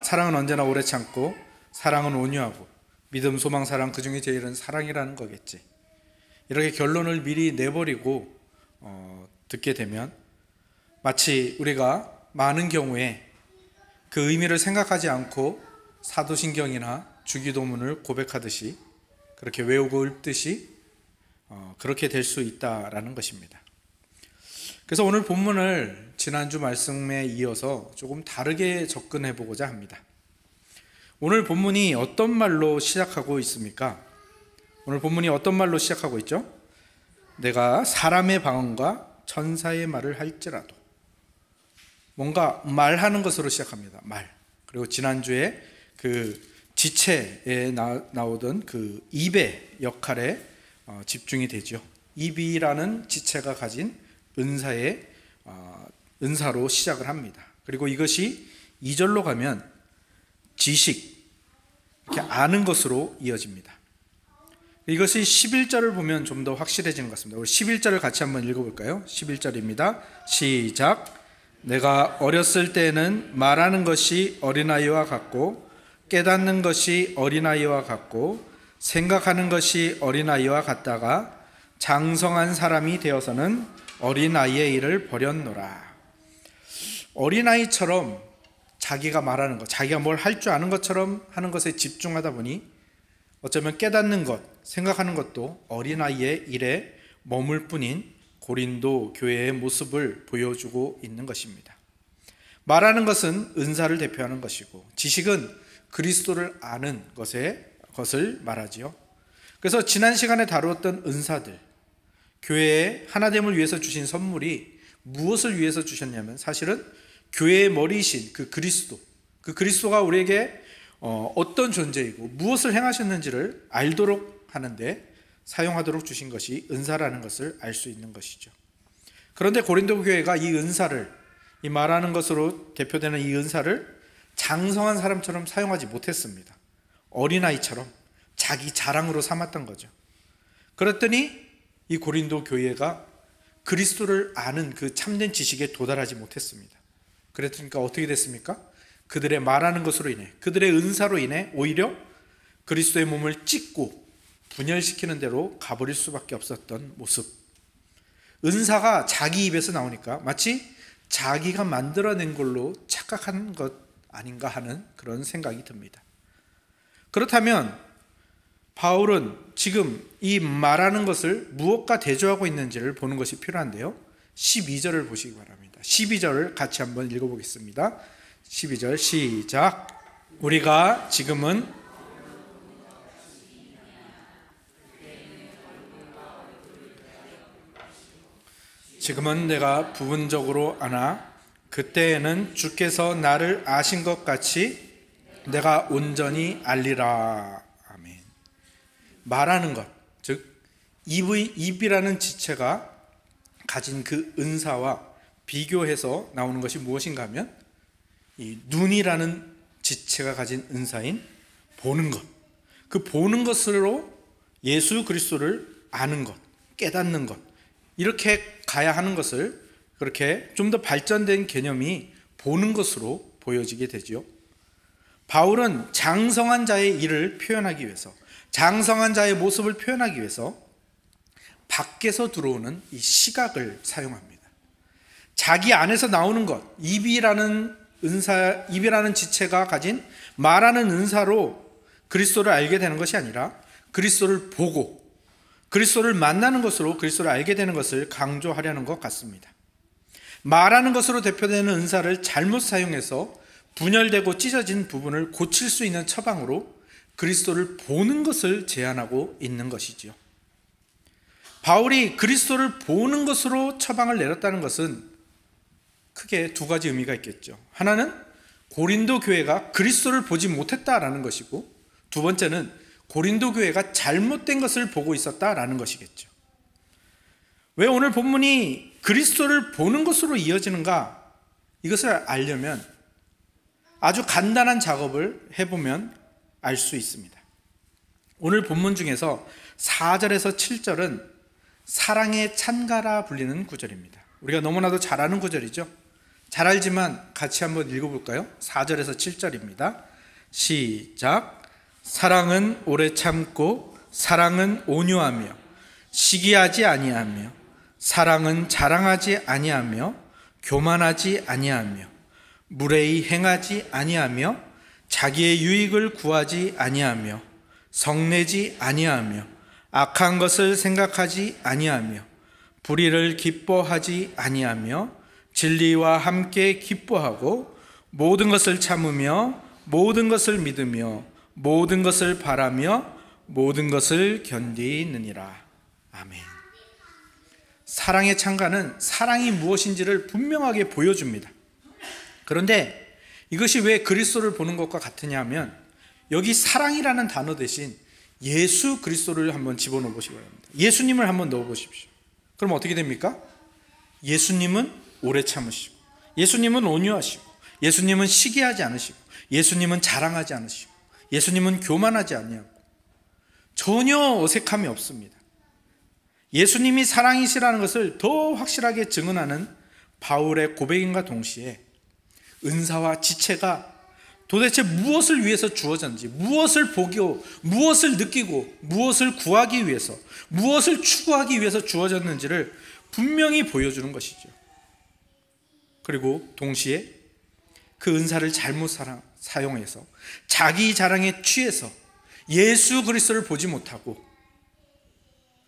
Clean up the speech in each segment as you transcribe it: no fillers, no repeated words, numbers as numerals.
사랑은 언제나 오래 참고, 사랑은 온유하고, 믿음, 소망, 사랑, 그 중에 제일은 사랑이라는 거겠지. 이렇게 결론을 미리 내버리고 듣게 되면 마치 우리가 많은 경우에 그 의미를 생각하지 않고 사도신경이나 주기도문을 고백하듯이 그렇게 외우고 읊듯이 그렇게 될 수 있다라는 것입니다. 그래서 오늘 본문을 지난주 말씀에 이어서 조금 다르게 접근해 보고자 합니다. 오늘 본문이 어떤 말로 시작하고 있습니까? 오늘 본문이 어떤 말로 시작하고 있죠? 내가 사람의 방언과 천사의 말을 할지라도. 뭔가 말하는 것으로 시작합니다. 말. 그리고 지난주에 그 지체에 나오던 그 입의 역할에 집중이 되죠. 입이라는 지체가 가진 은사로 시작을 합니다. 그리고 이것이 2절로 가면 지식, 이렇게 아는 것으로 이어집니다. 이것이 11절을 보면 좀 더 확실해지는 것 같습니다. 우리 11절을 같이 한번 읽어볼까요? 11절입니다. 시작. 내가 어렸을 때는 말하는 것이 어린아이와 같고 깨닫는 것이 어린아이와 같고 생각하는 것이 어린아이와 같다가 장성한 사람이 되어서는 어린아이의 일을 버렸노라. 어린아이처럼 자기가 말하는 것, 자기가 뭘 할 줄 아는 것처럼 하는 것에 집중하다 보니 어쩌면 깨닫는 것, 생각하는 것도 어린아이의 일에 머물 뿐인 고린도 교회의 모습을 보여주고 있는 것입니다. 말하는 것은 은사를 대표하는 것이고 지식은 그리스도를 아는 것을 말하지요. 그래서 지난 시간에 다루었던 은사들, 교회의 하나됨을 위해서 주신 선물이 무엇을 위해서 주셨냐면 사실은 교회의 머리이신 그 그리스도가 우리에게 어떤 존재이고 무엇을 행하셨는지를 알도록 하는데 사용하도록 주신 것이 은사라는 것을 알 수 있는 것이죠. 그런데 고린도 교회가 이 은사를, 이 말하는 것으로 대표되는 이 은사를 장성한 사람처럼 사용하지 못했습니다. 어린아이처럼 자기 자랑으로 삼았던 거죠. 그랬더니 이 고린도 교회가 그리스도를 아는 그 참된 지식에 도달하지 못했습니다. 그랬으니까 어떻게 됐습니까? 그들의 말하는 것으로 인해, 그들의 은사로 인해 오히려 그리스도의 몸을 찢고 분열시키는 대로 가버릴 수밖에 없었던 모습. 은사가 자기 입에서 나오니까 마치 자기가 만들어낸 걸로 착각한 것 아닌가 하는 그런 생각이 듭니다. 그렇다면 바울은 지금 이 말하는 것을 무엇과 대조하고 있는지를 보는 것이 필요한데요. 12절을 보시기 바랍니다. 12절을 같이 한번 읽어보겠습니다. 12절 시작. 우리가 지금은 내가 부분적으로 아나 그때에는 주께서 나를 아신 것 같이 내가 온전히 알리라. 아멘. 말하는 것, 즉 입이라는 지체가 가진 그 은사와 비교해서 나오는 것이 무엇인가 하면 이 눈이라는 지체가 가진 은사인 보는 것, 그 보는 것으로 예수 그리스도를 아는 것, 깨닫는 것, 이렇게 가야 하는 것을 그렇게 좀 더 발전된 개념이 보는 것으로 보여지게 되지요. 바울은 장성한 자의 일을 표현하기 위해서, 장성한 자의 모습을 표현하기 위해서 밖에서 들어오는 이 시각을 사용합니다. 자기 안에서 나오는 것, 입이라는 지체가 가진 말하는 은사로 그리스도를 알게 되는 것이 아니라 그리스도를 보고 그리스도를 만나는 것으로 그리스도를 알게 되는 것을 강조하려는 것 같습니다. 말하는 것으로 대표되는 은사를 잘못 사용해서 분열되고 찢어진 부분을 고칠 수 있는 처방으로 그리스도를 보는 것을 제안하고 있는 것이지요. 바울이 그리스도를 보는 것으로 처방을 내렸다는 것은 크게 두 가지 의미가 있겠죠. 하나는 고린도 교회가 그리스도를 보지 못했다라는 것이고, 두 번째는 고린도 교회가 잘못된 것을 보고 있었다라는 것이겠죠. 왜 오늘 본문이 그리스도를 보는 것으로 이어지는가? 이것을 알려면 아주 간단한 작업을 해보면 알 수 있습니다. 오늘 본문 중에서 4절에서 7절은 사랑의 찬가라 불리는 구절입니다. 우리가 너무나도 잘 아는 구절이죠. 잘 알지만 같이 한번 읽어볼까요? 4절에서 7절입니다. 시작. 사랑은 오래 참고 사랑은 온유하며 시기하지 아니하며 사랑은 자랑하지 아니하며 교만하지 아니하며 무례히 행하지 아니하며 자기의 유익을 구하지 아니하며 성내지 아니하며 악한 것을 생각하지 아니하며 불의를 기뻐하지 아니하며 진리와 함께 기뻐하고 모든 것을 참으며 모든 것을 믿으며 모든 것을 바라며 모든 것을 견디느니라. 아멘. 사랑의 창가는 사랑이 무엇인지를 분명하게 보여줍니다. 그런데 이것이 왜 그리스도를 보는 것과 같으냐 하면 여기 사랑이라는 단어 대신 예수 그리스도를 한번 집어넣어 보시기 바랍니다. 예수님을 한번 넣어 보십시오. 그럼 어떻게 됩니까? 예수님은 오래 참으시고 예수님은 온유하시고 예수님은 시기하지 않으시고 예수님은 자랑하지 않으시고 예수님은 교만하지 아니하고 전혀 어색함이 없습니다. 예수님이 사랑이시라는 것을 더 확실하게 증언하는 바울의 고백인과 동시에 은사와 지체가 도대체 무엇을 위해서 주어졌는지, 무엇을 보고, 무엇을 느끼고, 무엇을 구하기 위해서, 무엇을 추구하기 위해서 주어졌는지를 분명히 보여주는 것이죠. 그리고 동시에 그 은사를 잘못 사용해서 자기 자랑에 취해서 예수 그리스도를 보지 못하고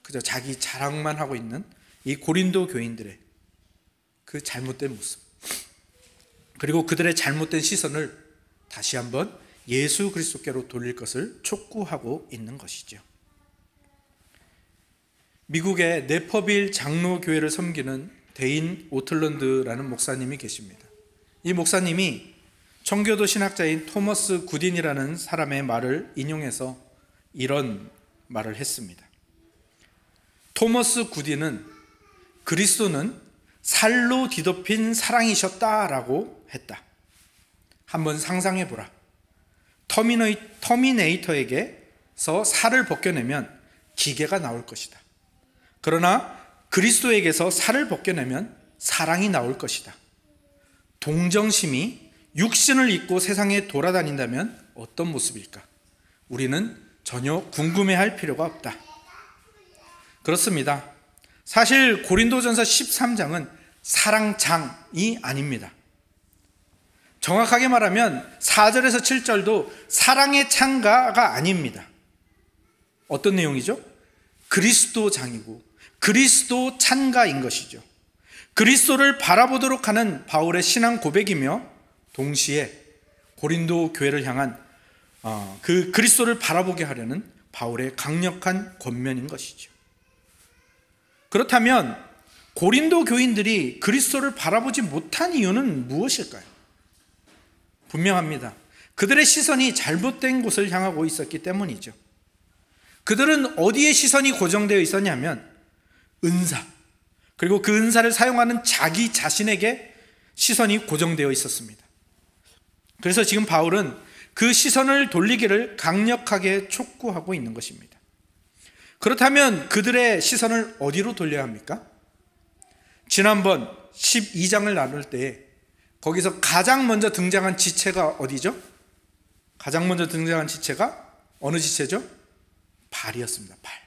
그저 자기 자랑만 하고 있는 이 고린도 교인들의 그 잘못된 모습, 그리고 그들의 잘못된 시선을 다시 한번 예수 그리스도께로 돌릴 것을 촉구하고 있는 것이죠. 미국의 네퍼빌 장로교회를 섬기는 데인 오틀런드라는 목사님이 계십니다. 이 목사님이 청교도 신학자인 토머스 구딘이라는 사람의 말을 인용해서 이런 말을 했습니다. 토머스 구딘은 그리스도는 살로 뒤덮인 사랑이셨다라고 했다. 한번 상상해보라. 터미네이터에게서 살을 벗겨내면 기계가 나올 것이다. 그러나 그리스도에게서 살을 벗겨내면 사랑이 나올 것이다. 동정심이 육신을 입고 세상에 돌아다닌다면 어떤 모습일까? 우리는 전혀 궁금해할 필요가 없다. 그렇습니다. 사실 고린도전서 13장은 사랑장이 아닙니다. 정확하게 말하면 4절에서 7절도 사랑의 창가가 아닙니다. 어떤 내용이죠? 그리스도장이고 그리스도 찬가인 것이죠. 그리스도를 바라보도록 하는 바울의 신앙 고백이며 동시에 고린도 교회를 향한 그 그리스도를 바라보게 하려는 바울의 강력한 권면인 것이죠. 그렇다면 고린도 교인들이 그리스도를 바라보지 못한 이유는 무엇일까요? 분명합니다. 그들의 시선이 잘못된 곳을 향하고 있었기 때문이죠. 그들은 어디에 시선이 고정되어 있었냐면 은사, 그리고 그 은사를 사용하는 자기 자신에게 시선이 고정되어 있었습니다. 그래서 지금 바울은 그 시선을 돌리기를 강력하게 촉구하고 있는 것입니다. 그렇다면 그들의 시선을 어디로 돌려야 합니까? 지난번 12장을 나눌 때 거기서 가장 먼저 등장한 지체가 어디죠? 가장 먼저 등장한 지체가 어느 지체죠? 발이었습니다. 발.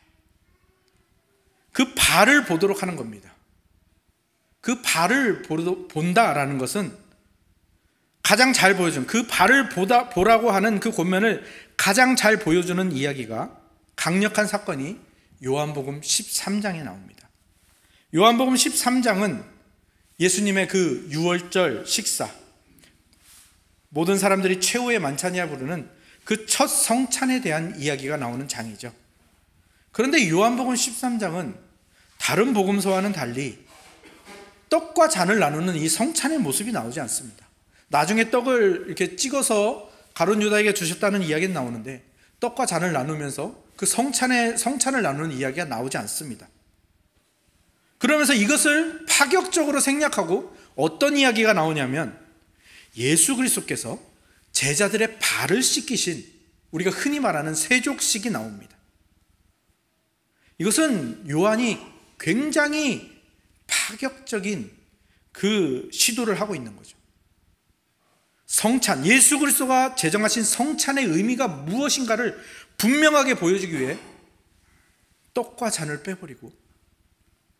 그 발을 보도록 하는 겁니다. 그 발을 본다라는 것은 가장 잘 보여주는, 그 발을 보라고 하는 그 권면을 가장 잘 보여주는 이야기가, 강력한 사건이 요한복음 13장에 나옵니다. 요한복음 13장은 예수님의 그 유월절 식사, 모든 사람들이 최후의 만찬이라 부르는 그 첫 성찬에 대한 이야기가 나오는 장이죠. 그런데 요한복음 13장은 다른 복음서와는 달리 떡과 잔을 나누는 이 성찬의 모습이 나오지 않습니다. 나중에 떡을 이렇게 찍어서 가룟 유다에게 주셨다는 이야기는 나오는데 떡과 잔을 나누면서 그 성찬을 나누는 이야기가 나오지 않습니다. 그러면서 이것을 파격적으로 생략하고 어떤 이야기가 나오냐면 예수 그리스도께서 제자들의 발을 씻기신, 우리가 흔히 말하는 세족식이 나옵니다. 이것은 요한이 굉장히 파격적인 그 시도를 하고 있는 거죠. 성찬, 예수 그리스도가 제정하신 성찬의 의미가 무엇인가를 분명하게 보여주기 위해 떡과 잔을 빼버리고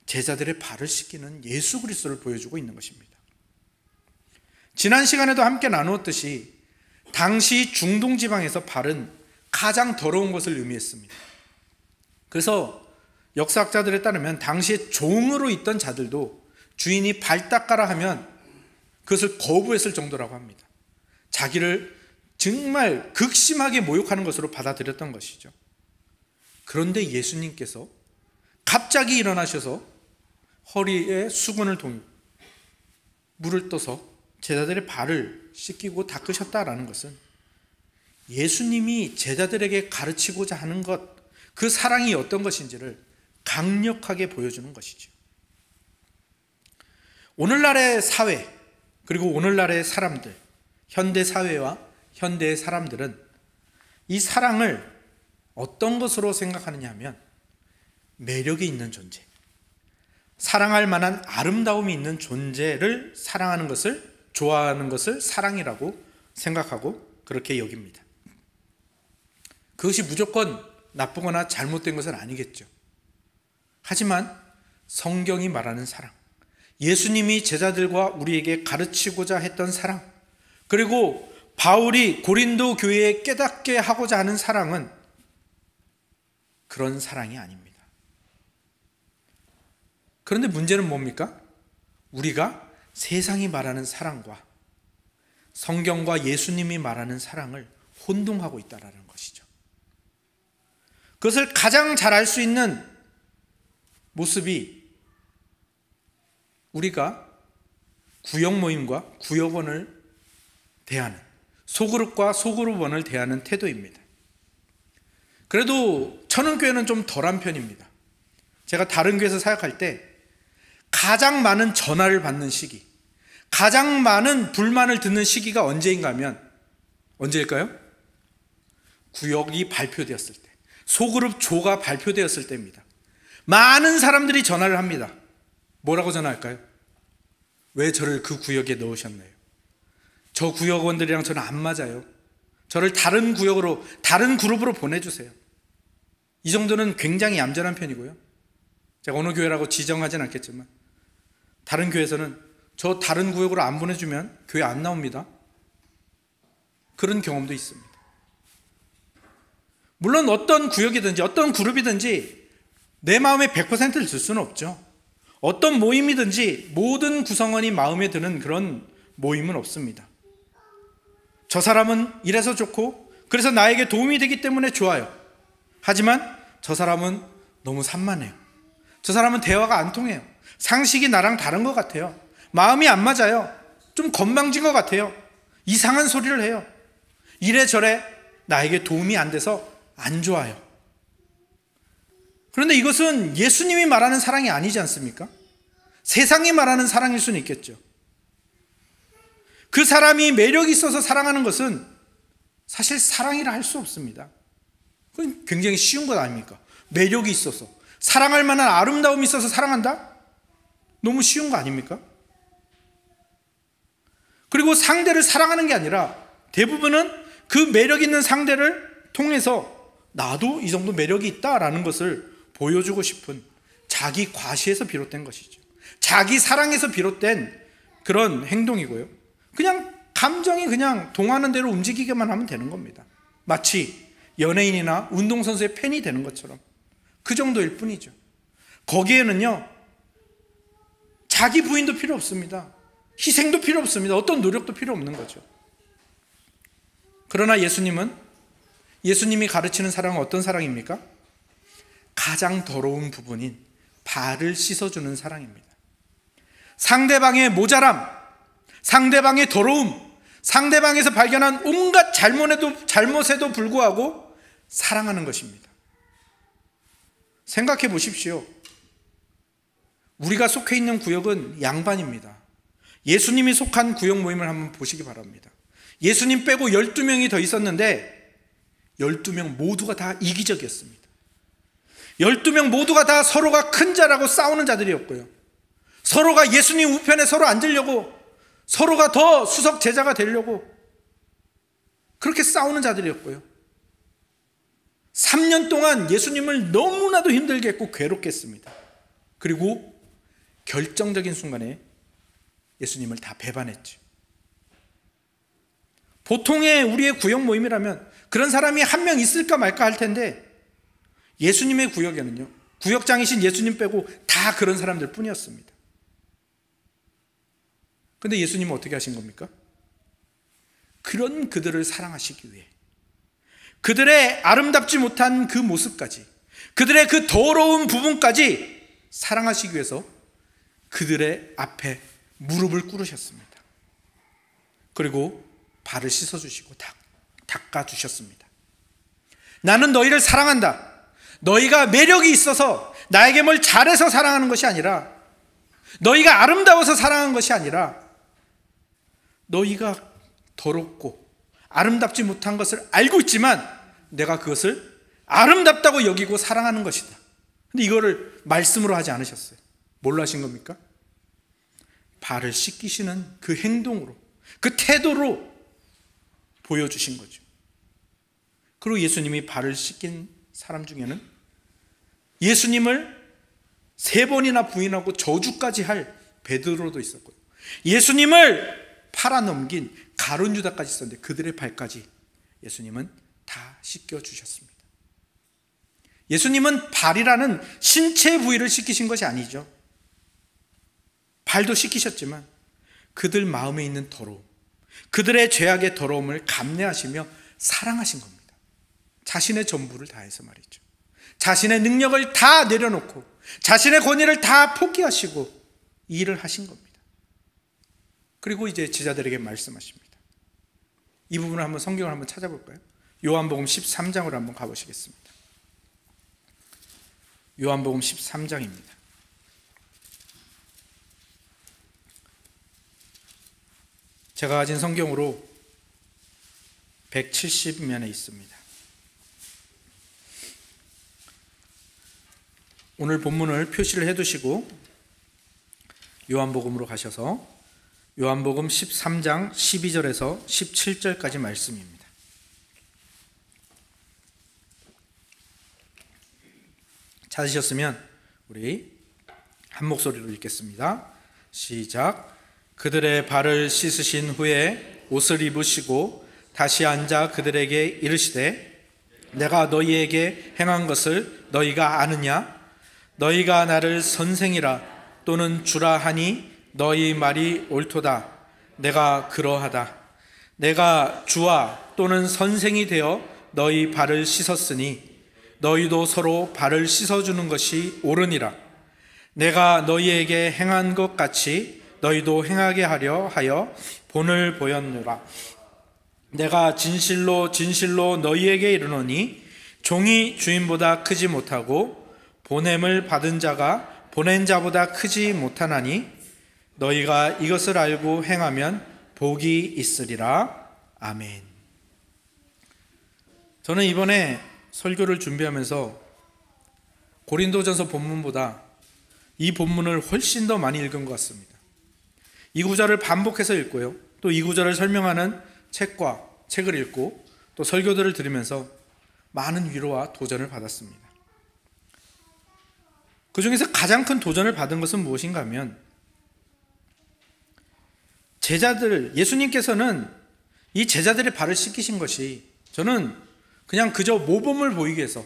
제자들의 발을 씻기는 예수 그리스도를 보여주고 있는 것입니다. 지난 시간에도 함께 나누었듯이 당시 중동 지방에서 발은 가장 더러운 것을 의미했습니다. 그래서 역사학자들에 따르면 당시에 종으로 있던 자들도 주인이 발 닦아라 하면 그것을 거부했을 정도라고 합니다. 자기를 정말 극심하게 모욕하는 것으로 받아들였던 것이죠. 그런데 예수님께서 갑자기 일어나셔서 허리에 수건을 동이고 물을 떠서 제자들의 발을 씻기고 닦으셨다라는 것은 예수님이 제자들에게 가르치고자 하는 것, 그 사랑이 어떤 것인지를 강력하게 보여주는 것이죠. 오늘날의 사회, 그리고 오늘날의 사람들, 현대 사회와 현대의 사람들은 이 사랑을 어떤 것으로 생각하느냐 하면 매력이 있는 존재, 사랑할 만한 아름다움이 있는 존재를 사랑하는 것을, 좋아하는 것을 사랑이라고 생각하고 그렇게 여깁니다. 그것이 무조건 나쁘거나 잘못된 것은 아니겠죠. 하지만 성경이 말하는 사랑, 예수님이 제자들과 우리에게 가르치고자 했던 사랑, 그리고 바울이 고린도 교회에 깨닫게 하고자 하는 사랑은 그런 사랑이 아닙니다. 그런데 문제는 뭡니까? 우리가 세상이 말하는 사랑과 성경과 예수님이 말하는 사랑을 혼동하고 있다는 것이죠. 그것을 가장 잘 알 수 있는 모습이 우리가 구역 모임과 구역원을 대하는, 소그룹과 소그룹원을 대하는 태도입니다. 그래도 천은교회는 좀 덜한 편입니다. 제가 다른 교회에서 사역할 때 가장 많은 전화를 받는 시기, 가장 많은 불만을 듣는 시기가 언제인가 하면, 언제일까요? 구역이 발표되었을 때, 소그룹 조가 발표되었을 때입니다. 많은 사람들이 전화를 합니다. 뭐라고 전화할까요? 왜 저를 그 구역에 넣으셨나요? 저 구역원들이랑 저는 안 맞아요. 저를 다른 구역으로, 다른 그룹으로 보내주세요. 이 정도는 굉장히 얌전한 편이고요. 제가 어느 교회라고 지정하진 않겠지만 다른 교회에서는 저 다른 구역으로 안 보내주면 교회 안 나옵니다. 그런 경험도 있습니다. 물론 어떤 구역이든지 어떤 그룹이든지 내 마음에 100%를 줄 수는 없죠. 어떤 모임이든지 모든 구성원이 마음에 드는 그런 모임은 없습니다. 저 사람은 이래서 좋고 그래서 나에게 도움이 되기 때문에 좋아요. 하지만 저 사람은 너무 산만해요. 저 사람은 대화가 안 통해요. 상식이 나랑 다른 것 같아요. 마음이 안 맞아요. 좀 건방진 것 같아요. 이상한 소리를 해요. 이래저래 나에게 도움이 안 돼서 안 좋아요. 그런데 이것은 예수님이 말하는 사랑이 아니지 않습니까? 세상이 말하는 사랑일 수는 있겠죠. 그 사람이 매력이 있어서 사랑하는 것은 사실 사랑이라 할 수 없습니다. 그건 굉장히 쉬운 것 아닙니까? 매력이 있어서, 사랑할 만한 아름다움이 있어서 사랑한다? 너무 쉬운 거 아닙니까? 그리고 상대를 사랑하는 게 아니라 대부분은 그 매력 있는 상대를 통해서 나도 이 정도 매력이 있다라는 것을 보여주고 싶은 자기 과시에서 비롯된 것이죠. 자기 사랑에서 비롯된 그런 행동이고요. 그냥 감정이 그냥 동하는 대로 움직이게만 하면 되는 겁니다. 마치 연예인이나 운동선수의 팬이 되는 것처럼 그 정도일 뿐이죠. 거기에는요, 자기 부인도 필요 없습니다. 희생도 필요 없습니다. 어떤 노력도 필요 없는 거죠. 그러나 예수님이 가르치는 사랑은 어떤 사랑입니까? 가장 더러운 부분인 발을 씻어주는 사랑입니다. 상대방의 모자람, 상대방의 더러움, 상대방에서 발견한 온갖 잘못에도 불구하고 사랑하는 것입니다. 생각해 보십시오. 우리가 속해 있는 구역은 양반입니다. 예수님이 속한 구역 모임을 한번 보시기 바랍니다. 예수님 빼고 12명이 더 있었는데 12명 모두가 다 이기적이었습니다. 12명 모두가 다 서로가 큰 자라고 싸우는 자들이었고요. 서로가 예수님 우편에 서로 앉으려고, 서로가 더 수석 제자가 되려고 그렇게 싸우는 자들이었고요. 3년 동안 예수님을 너무나도 힘들게 했고 괴롭게 했습니다. 그리고 결정적인 순간에 예수님을 다 배반했죠. 보통의 우리의 구역 모임이라면 그런 사람이 한 명 있을까 말까 할 텐데, 예수님의 구역에는요, 구역장이신 예수님 빼고 다 그런 사람들 뿐이었습니다. 근데 예수님은 어떻게 하신 겁니까? 그런 그들을 사랑하시기 위해, 그들의 아름답지 못한 그 모습까지, 그들의 그 더러운 부분까지 사랑하시기 위해서 그들의 앞에 무릎을 꿇으셨습니다. 그리고 발을 씻어주시고 닦아주셨습니다. 나는 너희를 사랑한다. 너희가 매력이 있어서 나에게 뭘 잘해서 사랑하는 것이 아니라, 너희가 아름다워서 사랑하는 것이 아니라, 너희가 더럽고 아름답지 못한 것을 알고 있지만 내가 그것을 아름답다고 여기고 사랑하는 것이다. 근데 이거를 말씀으로 하지 않으셨어요. 뭘로 하신 겁니까? 발을 씻기시는 그 행동으로, 그 태도로 보여주신 거죠. 그리고 예수님이 발을 씻긴 사람 중에는 예수님을 3번이나 부인하고 저주까지 할 베드로도 있었고요. 예수님을 팔아넘긴 가룟 유다까지 있었는데 그들의 발까지 예수님은 다 씻겨주셨습니다. 예수님은 발이라는 신체 부위를 씻기신 것이 아니죠. 발도 씻기셨지만 그들 마음에 있는 더러움, 그들의 죄악의 더러움을 감내하시며 사랑하신 겁니다. 자신의 전부를 다해서 말이죠. 자신의 능력을 다 내려놓고 자신의 권위를 다 포기하시고 이 일을 하신 겁니다. 그리고 이제 제자들에게 말씀하십니다. 이 부분을 한번 성경을 한번 찾아볼까요? 요한복음 13장으로 한번 가보시겠습니다. 요한복음 13장입니다. 제가 가진 성경으로 170면에 있습니다. 오늘 본문을 표시를 해두시고 요한복음으로 가셔서 요한복음 13장 12절에서 17절까지 말씀입니다. 찾으셨으면 우리 한 목소리로 읽겠습니다. 시작. 그들의 발을 씻으신 후에 옷을 입으시고 다시 앉아 그들에게 이르시되 내가 너희에게 행한 것을 너희가 아느냐? 너희가 나를 선생이라 또는 주라 하니 너희 말이 옳도다. 내가 그러하다. 내가 주와 또는 선생이 되어 너희 발을 씻었으니 너희도 서로 발을 씻어주는 것이 옳으니라. 내가 너희에게 행한 것 같이 너희도 행하게 하려 하여 본을 보였노라. 내가 진실로 진실로 너희에게 이르노니 종이 주인보다 크지 못하고 보냄을 받은 자가 보낸 자보다 크지 못하나니 너희가 이것을 알고 행하면 복이 있으리라. 아멘. 저는 이번에 설교를 준비하면서 고린도전서 본문보다 이 본문을 훨씬 더 많이 읽은 것 같습니다. 이 구절을 반복해서 읽고요, 또 이 구절을 설명하는 책을 읽고 또 설교들을 들으면서 많은 위로와 도전을 받았습니다. 그 중에서 가장 큰 도전을 받은 것은 무엇인가 하면, 예수님께서는 이 제자들의 발을 씻기신 것이 저는 그냥 그저 모범을 보이기 위해서,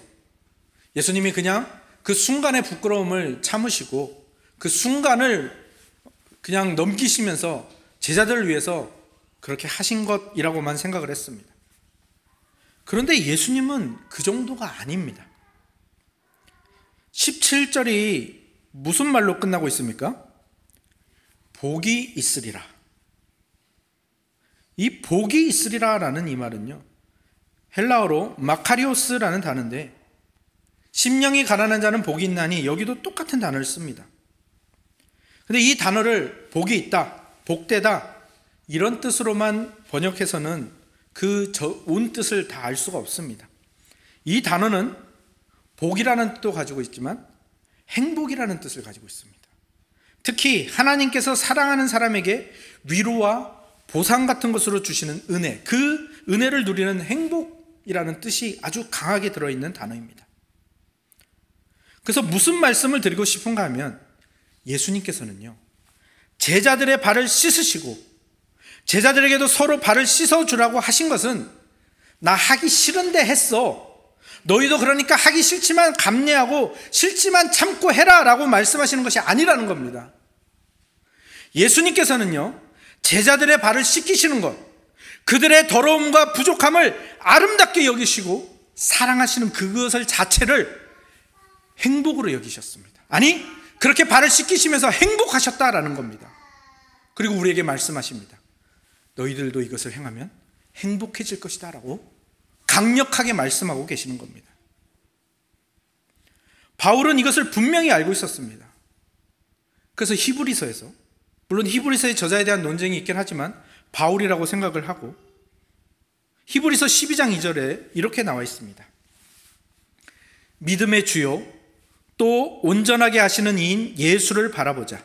예수님이 그냥 그 순간의 부끄러움을 참으시고 그 순간을 그냥 넘기시면서 제자들을 위해서 그렇게 하신 것이라고만 생각을 했습니다. 그런데 예수님은 그 정도가 아닙니다. 17절이 무슨 말로 끝나고 있습니까? 복이 있으리라. 이 복이 있으리라라는 이 말은요, 헬라어로 마카리오스라는 단어인데, 심령이 가난한 자는 복이 있나니, 여기도 똑같은 단어를 씁니다. 근데 이 단어를 복이 있다, 복되다 이런 뜻으로만 번역해서는 그 온 뜻을 다 알 수가 없습니다. 이 단어는 복이라는 뜻도 가지고 있지만 행복이라는 뜻을 가지고 있습니다. 특히 하나님께서 사랑하는 사람에게 위로와 보상 같은 것으로 주시는 은혜, 그 은혜를 누리는 행복이라는 뜻이 아주 강하게 들어있는 단어입니다. 그래서 무슨 말씀을 드리고 싶은가 하면, 예수님께서는요, 제자들의 발을 씻으시고 제자들에게도 서로 발을 씻어주라고 하신 것은, 나 하기 싫은데 했어, 너희도 그러니까 하기 싫지만 감내하고 싫지만 참고 해라 라고 말씀하시는 것이 아니라는 겁니다. 예수님께서는요, 제자들의 발을 씻기시는 것, 그들의 더러움과 부족함을 아름답게 여기시고 사랑하시는 그것을 자체를 행복으로 여기셨습니다. 아니, 그렇게 발을 씻기시면서 행복하셨다라는 겁니다. 그리고 우리에게 말씀하십니다. 너희들도 이것을 행하면 행복해질 것이다 라고 강력하게 말씀하고 계시는 겁니다. 바울은 이것을 분명히 알고 있었습니다. 그래서 히브리서에서, 물론 히브리서의 저자에 대한 논쟁이 있긴 하지만 바울이라고 생각을 하고, 히브리서 12장 2절에 이렇게 나와 있습니다. 믿음의 주요 또 온전하게 하시는 이인 예수를 바라보자.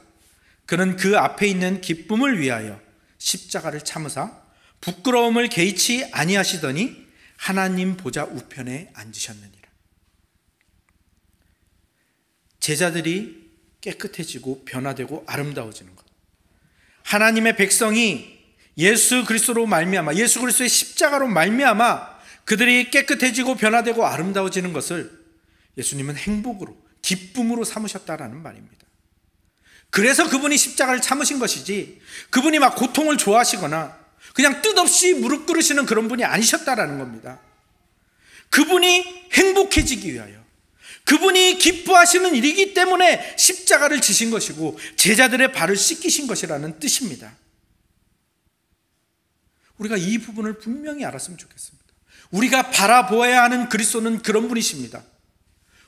그는 그 앞에 있는 기쁨을 위하여 십자가를 참으사 부끄러움을 개의치 아니하시더니 하나님 보좌 우편에 앉으셨느니라. 제자들이 깨끗해지고 변화되고 아름다워지는 것, 하나님의 백성이 예수 그리스도로 말미암아, 예수 그리스도의 십자가로 말미암아 그들이 깨끗해지고 변화되고 아름다워지는 것을 예수님은 행복으로, 기쁨으로 삼으셨다라는 말입니다. 그래서 그분이 십자가를 참으신 것이지, 그분이 막 고통을 좋아하시거나 그냥 뜻없이 무릎 꿇으시는 그런 분이 아니셨다라는 겁니다. 그분이 행복해지기 위하여, 그분이 기뻐하시는 일이기 때문에 십자가를 지신 것이고 제자들의 발을 씻기신 것이라는 뜻입니다. 우리가 이 부분을 분명히 알았으면 좋겠습니다. 우리가 바라보아야 하는 그리스도는 그런 분이십니다.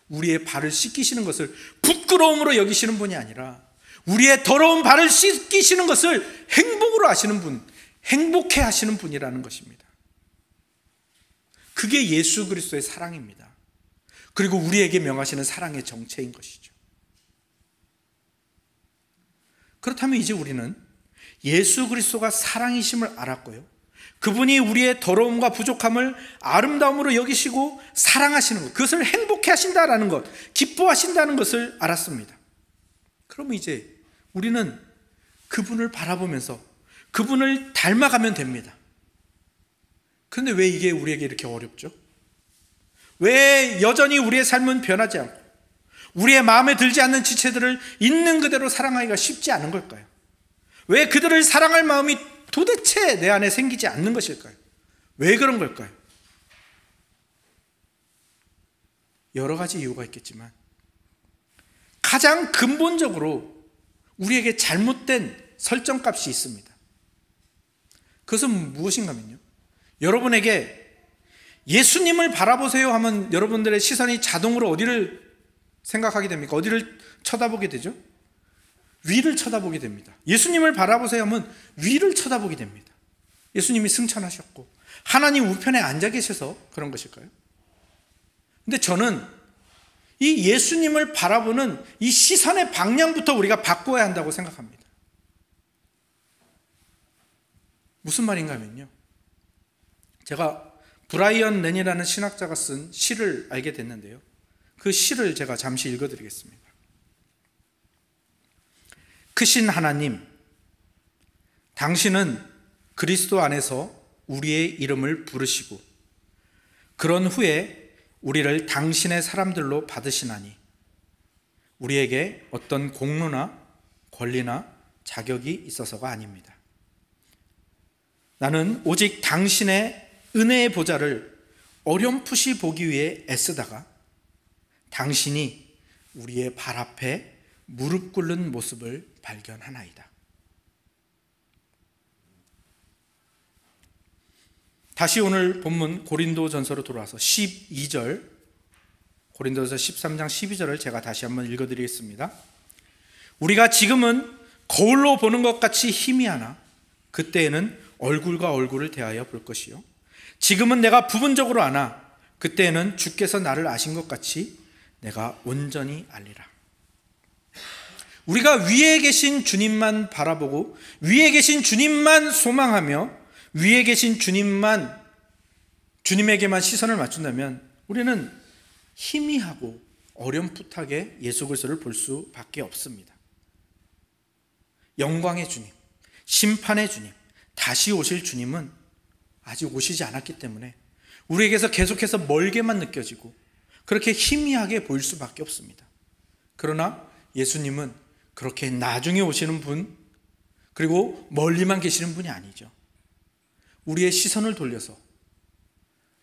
우리의 발을 씻기시는 것을 부끄러움으로 여기시는 분이 아니라 우리의 더러운 발을 씻기시는 것을 행복으로 하시는 분, 행복해 하시는 분이라는 것입니다. 그게 예수 그리스도의 사랑입니다. 그리고 우리에게 명하시는 사랑의 정체인 것이죠. 그렇다면 이제 우리는 예수 그리스도가 사랑이심을 알았고요, 그분이 우리의 더러움과 부족함을 아름다움으로 여기시고 사랑하시는 것, 그것을 행복해 하신다라는 것, 기뻐하신다는 것을 알았습니다. 그러면 이제 우리는 그분을 바라보면서 그분을 닮아가면 됩니다. 그런데 왜 이게 우리에게 이렇게 어렵죠? 왜 여전히 우리의 삶은 변하지 않고 우리의 마음에 들지 않는 지체들을 있는 그대로 사랑하기가 쉽지 않은 걸까요? 왜 그들을 사랑할 마음이 도대체 내 안에 생기지 않는 것일까요? 왜 그런 걸까요? 여러 가지 이유가 있겠지만 가장 근본적으로 우리에게 잘못된 설정값이 있습니다. 그것은 무엇인가면요, 여러분에게 예수님을 바라보세요 하면 여러분들의 시선이 자동으로 어디를 생각하게 됩니까? 어디를 쳐다보게 되죠? 위를 쳐다보게 됩니다. 예수님을 바라보세요 하면 위를 쳐다보게 됩니다. 예수님이 승천하셨고 하나님 우편에 앉아 계셔서 그런 것일까요? 근데 저는 이 예수님을 바라보는 이 시선의 방향부터 우리가 바꿔야 한다고 생각합니다. 무슨 말인가 하면요, 제가 브라이언 렌이라는 신학자가 쓴 시를 알게 됐는데요, 그 시를 제가 잠시 읽어드리겠습니다. 크신 하나님, 당신은 그리스도 안에서 우리의 이름을 부르시고 그런 후에 우리를 당신의 사람들로 받으시나니 우리에게 어떤 공로나 권리나 자격이 있어서가 아닙니다. 나는 오직 당신의 은혜의 보좌를 어렴풋이 보기 위해 애쓰다가 당신이 우리의 발 앞에 무릎 꿇는 모습을 발견하나이다. 다시 오늘 본문 고린도전서로 돌아와서 12절, 고린도전서 13장 12절을 제가 다시 한번 읽어드리겠습니다. 우리가 지금은 거울로 보는 것 같이 희미하나 그때에는 얼굴과 얼굴을 대하여 볼 것이요, 지금은 내가 부분적으로 아나 그때에는 주께서 나를 아신 것 같이 내가 온전히 알리라. 우리가 위에 계신 주님만 바라보고 위에 계신 주님만 소망하며 위에 계신 주님에게만 시선을 맞춘다면 우리는 희미하고 어렴풋하게 예수 그리스도를 볼 수밖에 없습니다. 영광의 주님, 심판의 주님, 다시 오실 주님은 아직 오시지 않았기 때문에 우리에게서 계속해서 멀게만 느껴지고 그렇게 희미하게 보일 수밖에 없습니다. 그러나 예수님은 그렇게 나중에 오시는 분, 그리고 멀리만 계시는 분이 아니죠. 우리의 시선을 돌려서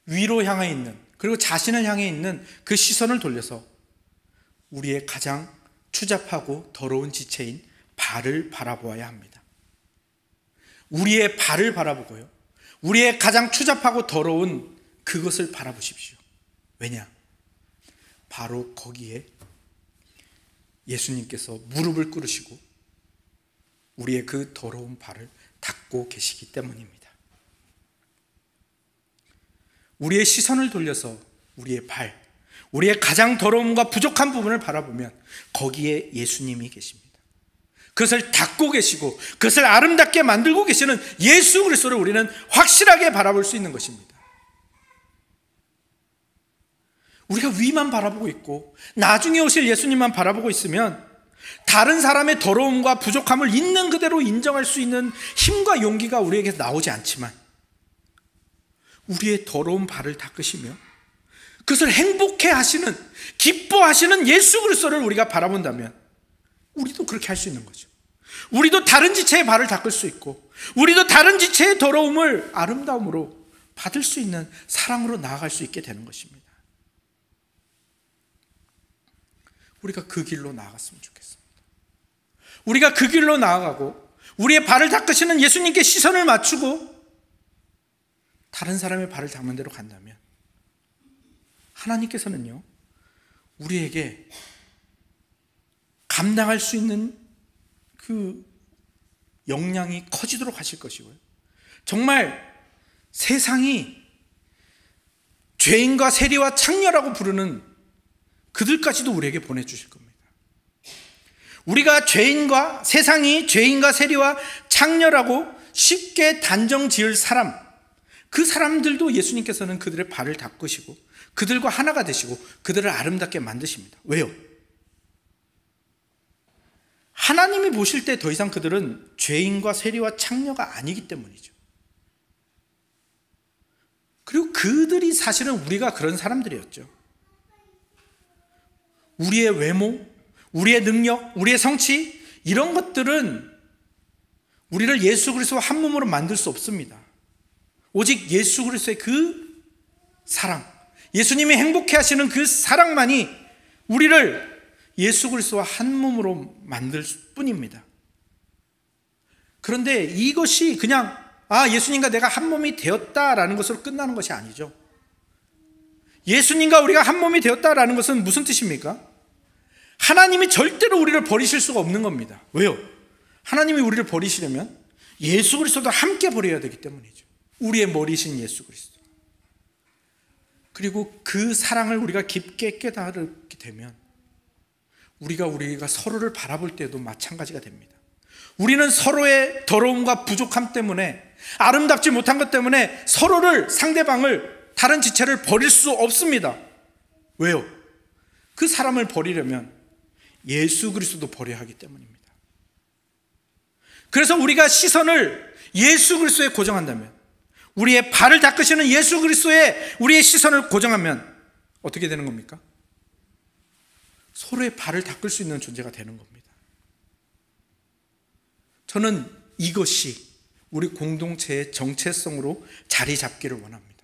위로 향해 있는, 그리고 자신을 향해 있는 그 시선을 돌려서 우리의 가장 추잡하고 더러운 지체인 발을 바라보아야 합니다. 우리의 발을 바라보고요, 우리의 가장 추잡하고 더러운 그것을 바라보십시오. 왜냐? 바로 거기에 예수님께서 무릎을 꿇으시고 우리의 그 더러운 발을 닦고 계시기 때문입니다. 우리의 시선을 돌려서 우리의 발, 우리의 가장 더러움과 부족한 부분을 바라보면 거기에 예수님이 계십니다. 그것을 닦고 계시고 그것을 아름답게 만들고 계시는 예수 그리스도를 우리는 확실하게 바라볼 수 있는 것입니다. 우리가 위만 바라보고 있고 나중에 오실 예수님만 바라보고 있으면 다른 사람의 더러움과 부족함을 있는 그대로 인정할 수 있는 힘과 용기가 우리에게 나오지 않지만 우리의 더러운 발을 닦으시며 그것을 행복해 하시는, 기뻐하시는 예수 그리스도를 우리가 바라본다면 우리도 그렇게 할 수 있는 거죠. 우리도 다른 지체의 발을 닦을 수 있고 우리도 다른 지체의 더러움을 아름다움으로 받을 수 있는 사랑으로 나아갈 수 있게 되는 것입니다. 우리가 그 길로 나아갔으면 좋겠습니다. 우리가 그 길로 나아가고 우리의 발을 닦으시는 예수님께 시선을 맞추고 다른 사람의 발을 닦는 대로 간다면 하나님께서는요, 우리에게 감당할 수 있는 그 역량이 커지도록 하실 것이고요, 정말 세상이 죄인과 세리와 창녀라고 부르는 그들까지도 우리에게 보내주실 겁니다. 우리가 세상이 죄인과 세리와 창녀라고 쉽게 단정 지을 사람, 그 사람들도 예수님께서는 그들의 발을 닦으시고 그들과 하나가 되시고 그들을 아름답게 만드십니다. 왜요? 하나님이 보실 때 더 이상 그들은 죄인과 세리와 창녀가 아니기 때문이죠. 그리고 그들이 사실은 우리가 그런 사람들이었죠. 우리의 외모, 우리의 능력, 우리의 성취, 이런 것들은 우리를 예수 그리스도와 한 몸으로 만들 수 없습니다. 오직 예수 그리스도의 그 사랑, 예수님이 행복해 하시는 그 사랑만이 우리를 예수 그리스도와 한 몸으로 만들 뿐입니다. 그런데 이것이 그냥 예수님과 내가 한 몸이 되었다라는 것으로 끝나는 것이 아니죠. 예수님과 우리가 한 몸이 되었다라는 것은 무슨 뜻입니까? 하나님이 절대로 우리를 버리실 수가 없는 겁니다. 왜요? 하나님이 우리를 버리시려면 예수 그리스도도 함께 버려야 되기 때문이죠. 우리의 머리신 예수 그리스도. 그리고 그 사랑을 우리가 깊게 깨달게 되면 우리가 서로를 바라볼 때도 마찬가지가 됩니다. 우리는 서로의 더러움과 부족함 때문에, 아름답지 못한 것 때문에 서로를, 상대방을, 다른 지체를 버릴 수 없습니다. 왜요? 그 사람을 버리려면 예수 그리스도도 버려야 하기 때문입니다. 그래서 우리가 시선을 예수 그리스도에 고정한다면, 우리의 발을 닦으시는 예수 그리스도에 우리의 시선을 고정하면 어떻게 되는 겁니까? 서로의 발을 닦을 수 있는 존재가 되는 겁니다. 저는 이것이 우리 공동체의 정체성으로 자리 잡기를 원합니다.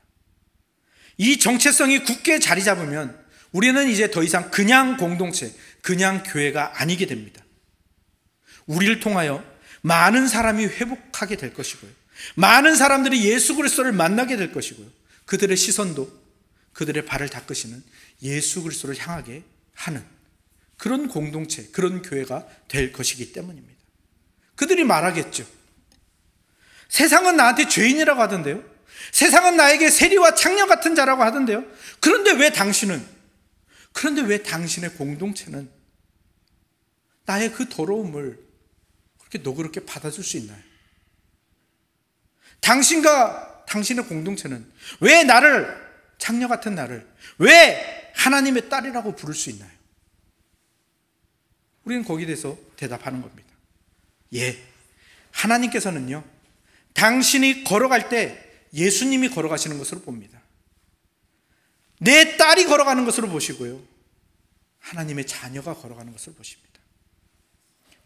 이 정체성이 굳게 자리 잡으면 우리는 이제 더 이상 그냥 공동체, 그냥 교회가 아니게 됩니다. 우리를 통하여 많은 사람이 회복하게 될 것이고요, 많은 사람들이 예수 그리스도를 만나게 될 것이고요, 그들의 시선도 그들의 발을 닦으시는 예수 그리스도를 향하게 하는 그런 공동체, 그런 교회가 될 것이기 때문입니다. 그들이 말하겠죠. 세상은 나한테 죄인이라고 하던데요, 세상은 나에게 세리와 창녀 같은 자라고 하던데요, 그런데 왜 당신의 공동체는 나의 그 더러움을 그렇게 너그럽게 받아줄 수 있나요? 당신과 당신의 공동체는 왜 나를, 창녀 같은 나를 왜 하나님의 딸이라고 부를 수 있나요? 우리는 거기에 대해서 대답하는 겁니다. 예, 하나님께서는요, 당신이 걸어갈 때 예수님이 걸어가시는 것으로 봅니다. 내 딸이 걸어가는 것으로 보시고요, 하나님의 자녀가 걸어가는 것으로 보십니다.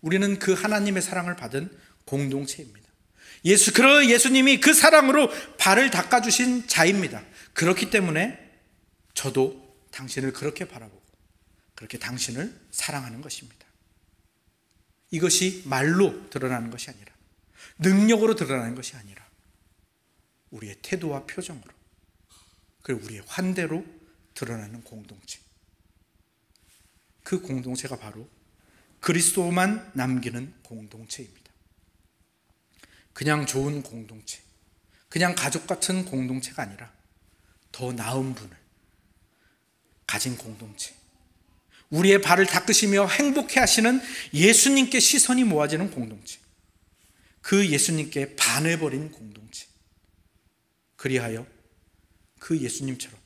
우리는 그 하나님의 사랑을 받은 공동체입니다. 예수님이 그 사랑으로 발을 닦아주신 자입니다. 그렇기 때문에 저도 당신을 그렇게 바라보고 그렇게 당신을 사랑하는 것입니다. 이것이 말로 드러나는 것이 아니라, 능력으로 드러나는 것이 아니라 우리의 태도와 표정으로, 그리고 우리의 환대로 드러나는 공동체. 그 공동체가 바로 그리스도만 남기는 공동체입니다. 그냥 좋은 공동체, 그냥 가족 같은 공동체가 아니라 더 나은 분을 가진 공동체, 우리의 발을 닦으시며 행복해 하시는 예수님께 시선이 모아지는 공동체, 그 예수님께 반해버린 공동체. 그리하여 그 예수님처럼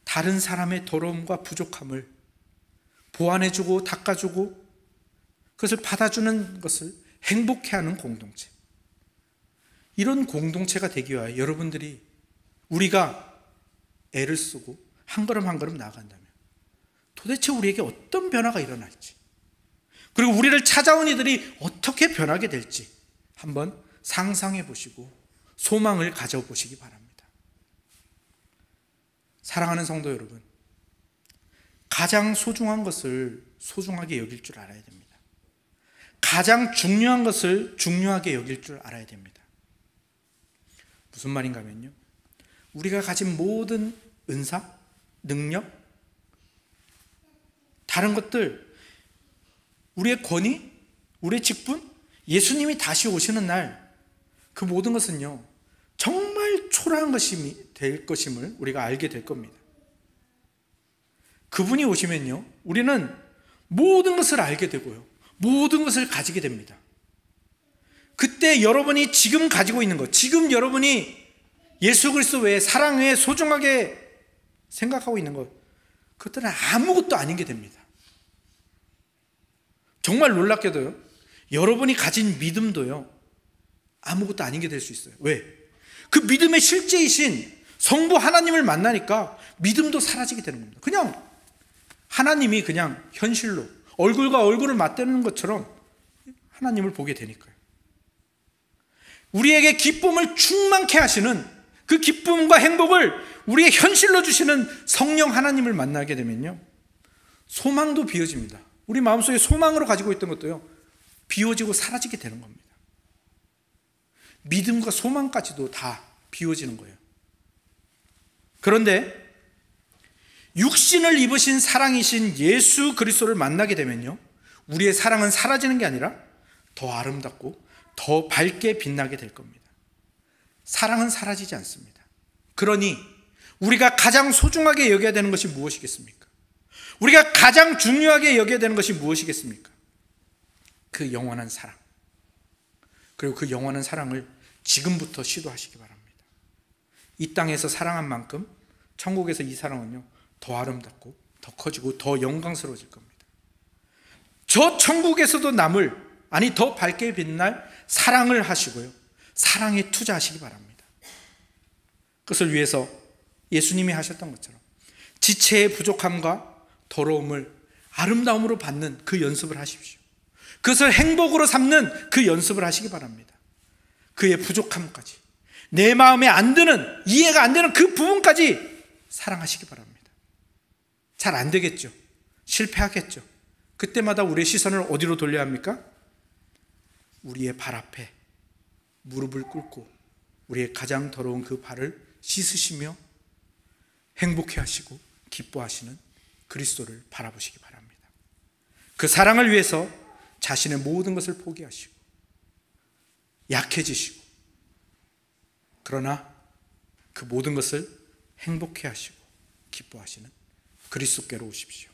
다른 사람의 더러움과 부족함을 보완해주고 닦아주고 그것을 받아주는 것을 행복해하는 공동체. 이런 공동체가 되기 위하여 여러분들이, 우리가 애를 쓰고 한 걸음 한 걸음 나아간다면 도대체 우리에게 어떤 변화가 일어날지, 그리고 우리를 찾아온 이들이 어떻게 변하게 될지 한번 상상해 보시고 소망을 가져보시기 바랍니다. 사랑하는 성도 여러분, 가장 소중한 것을 소중하게 여길 줄 알아야 됩니다. 가장 중요한 것을 중요하게 여길 줄 알아야 됩니다. 무슨 말인가 하면요, 우리가 가진 모든 은사, 능력, 다른 것들, 우리의 권위, 우리의 직분, 예수님이 다시 오시는 날 그 모든 것은요 정말 초라한 것이 될 것임을 우리가 알게 될 겁니다. 그분이 오시면요 우리는 모든 것을 알게 되고요, 모든 것을 가지게 됩니다. 그때 여러분이 지금 가지고 있는 것, 지금 여러분이 예수 그리스도 외에 사랑 외에 소중하게 생각하고 있는 것, 그것들은 아무것도 아닌 게 됩니다. 정말 놀랍게도요, 여러분이 가진 믿음도요 아무것도 아닌 게 될 수 있어요. 왜? 그 믿음의 실제이신 성부 하나님을 만나니까 믿음도 사라지게 되는 겁니다. 그냥 하나님이 그냥 현실로 얼굴과 얼굴을 맞대는 것처럼 하나님을 보게 되니까요. 우리에게 기쁨을 충만케 하시는 그 기쁨과 행복을 우리의 현실로 주시는 성령 하나님을 만나게 되면요 소망도 비워집니다. 우리 마음속에 소망으로 가지고 있던 것도요 비워지고 사라지게 되는 겁니다. 믿음과 소망까지도 다 비워지는 거예요. 그런데 육신을 입으신 사랑이신 예수 그리스도를 만나게 되면요 우리의 사랑은 사라지는 게 아니라 더 아름답고 더 밝게 빛나게 될 겁니다. 사랑은 사라지지 않습니다. 그러니 우리가 가장 소중하게 여겨야 되는 것이 무엇이겠습니까? 우리가 가장 중요하게 여겨야 되는 것이 무엇이겠습니까? 그 영원한 사랑, 그리고 그 영원한 사랑을 지금부터 시도하시기 바랍니다. 이 땅에서 사랑한 만큼 천국에서 이 사랑은요 더 아름답고 더 커지고 더 영광스러워질 겁니다. 저 천국에서도 더 밝게 빛날 사랑을 하시고요 사랑에 투자하시기 바랍니다. 그것을 위해서 예수님이 하셨던 것처럼 지체의 부족함과 더러움을 아름다움으로 받는 그 연습을 하십시오. 그것을 행복으로 삼는 그 연습을 하시기 바랍니다. 그의 부족함까지, 내 마음에 안 드는, 이해가 안 되는 그 부분까지 사랑하시기 바랍니다. 잘 안 되겠죠. 실패하겠죠. 그때마다 우리의 시선을 어디로 돌려야 합니까? 우리의 발 앞에 무릎을 꿇고 우리의 가장 더러운 그 발을 씻으시며 행복해 하시고 기뻐하시는 그리스도를 바라보시기 바랍니다. 그 사랑을 위해서 자신의 모든 것을 포기하시고 약해지시고, 그러나 그 모든 것을 행복해 하시고 기뻐하시는 그리스도께로 오십시오.